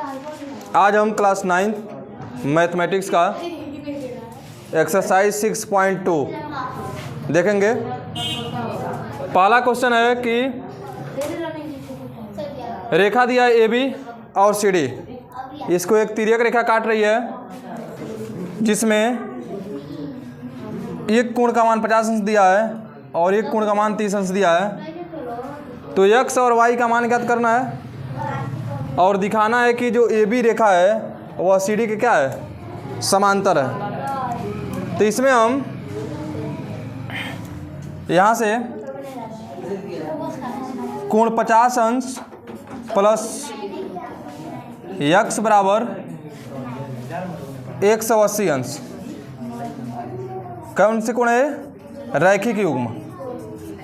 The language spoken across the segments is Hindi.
आज हम क्लास 9 मैथमेटिक्स का एक्सरसाइज 6.2 देखेंगे। पहला क्वेश्चन है कि रेखा दिया है ए बी और सी डी, इसको एक तिर्यक रेखा काट रही है जिसमें एक कोण का मान 50 अंश दिया है और एक कोण का मान 30 अंश दिया है। तो एक्स और वाई का मान ज्ञात करना है और दिखाना है कि जो ए बी रेखा है वह सी डी के क्या है, समांतर है। तो इसमें हम यहाँ से कोण 50 अंश प्लस एक्स बराबर 180 अंश कौन से कोण है, रैखिक युग्म।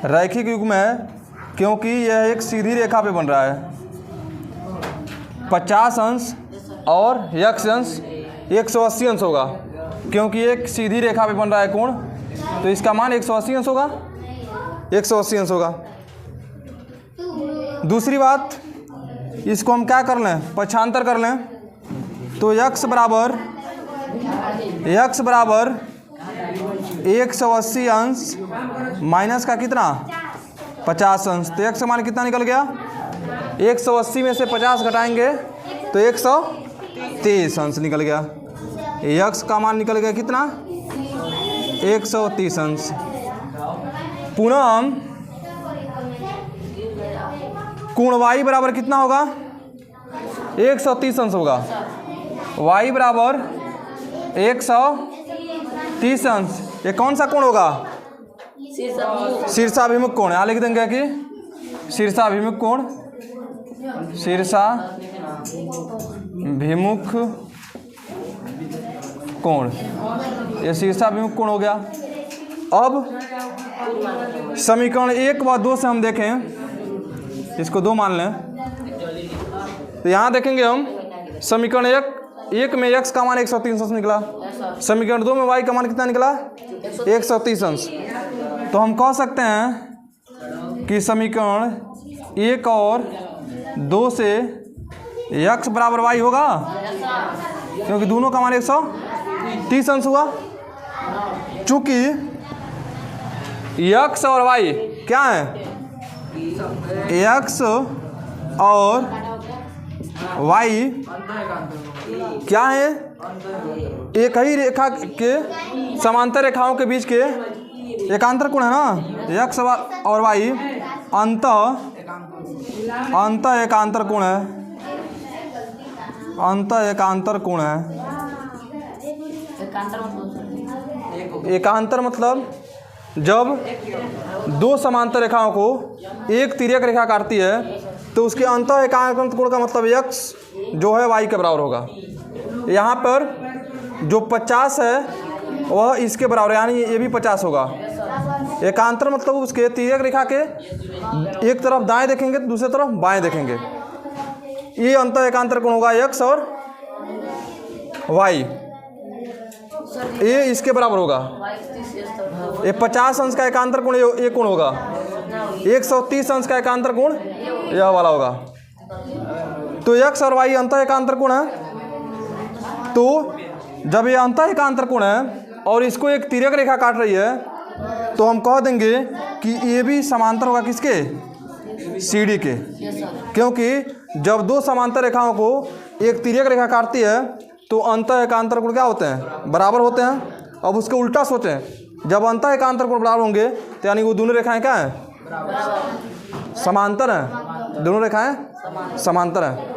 रैखिक युग्म है क्योंकि यह एक सीधी रेखा पे बन रहा है। 50 अंश और x अंश 180 अंश होगा क्योंकि एक सीधी रेखा पे बन रहा है कोण, तो इसका मान 180 अंश होगा, 180 अंश होगा। दूसरी बात, इसको हम क्या कर लें, पक्षांतर कर लें। तो x बराबर 180 अंश माइनस का कितना 50 अंश, तो x का मान कितना निकल गया, 180 में से 50 घटाएंगे तो 130 अंश निकल गया। x का मान निकल गया कितना, 130 अंश। पुनः हम कोण y बराबर कितना होगा, 130 अंश होगा। y बराबर 130 अंश, ये कौन सा कोण होगा, शीर्षाभिमुख कोण। यहाँ लिख देंगे कि शीर्षाभिमुख कोण, शीर्षाभिमुख कोण, ये शीर्षाभिमुख कोण हो गया। अब समीकरण 1 व 2 से हम देखें, इसको 2 मान लें, तो यहाँ देखेंगे हम समीकरण 1 में x का मान 130 अंश निकला, समीकरण 2 में y का मान कितना निकला, 130 अंश। तो हम कह सकते हैं कि समीकरण 1 और 2 से x बराबर y होगा क्योंकि दोनों का मान 130 अंश हुआ। चूंकि x और y क्या है, x और y क्या है, एक ही रेखा के समांतर रेखाओं के बीच के एकांतर कोण है ना। x और y अंत एकांतर कोण है, अंत एकांतर कोण है। एकांतर मतलब जब दो समांतर रेखाओं को एक तिर्यक रेखा काटती है तो उसके अंत एकांतर कोण का मतलब x जो है y के बराबर होगा। यहाँ पर जो 50 है वह इसके बराबर, यानी ये भी 50 होगा। एकांतर मतलब उसके तिर्यक रेखा के एक तरफ दाएं देखेंगे तो दूसरी तरफ बाएं देखेंगे, ये अंत एकांतर कोण होगा x और y, ये इसके बराबर होगा। ये 50 अंश का एकांतर कोण ये कोण होगा, 130 अंश का एकांतर कोण यह वाला होगा। तो x और y अंत एकांतर कोण है। तो जब ये अंत एकांतर कोण है और इसको एक तिर्यक रेखा काट रही है तो हम कह देंगे कि ये भी समांतर होगा किसके, सी डी के, क्योंकि जब दो समांतर रेखाओं को एक तिर्यक रेखा काटती है तो अंत एकांतर कोण क्या होते हैं, बराबर होते हैं। अब उसके उल्टा सोचें, जब अंत एकांतर कोण बराबर होंगे तो यानी वो दोनों रेखाएं क्या हैं, समांतर हैं, दोनों रेखाएं समांतर हैं।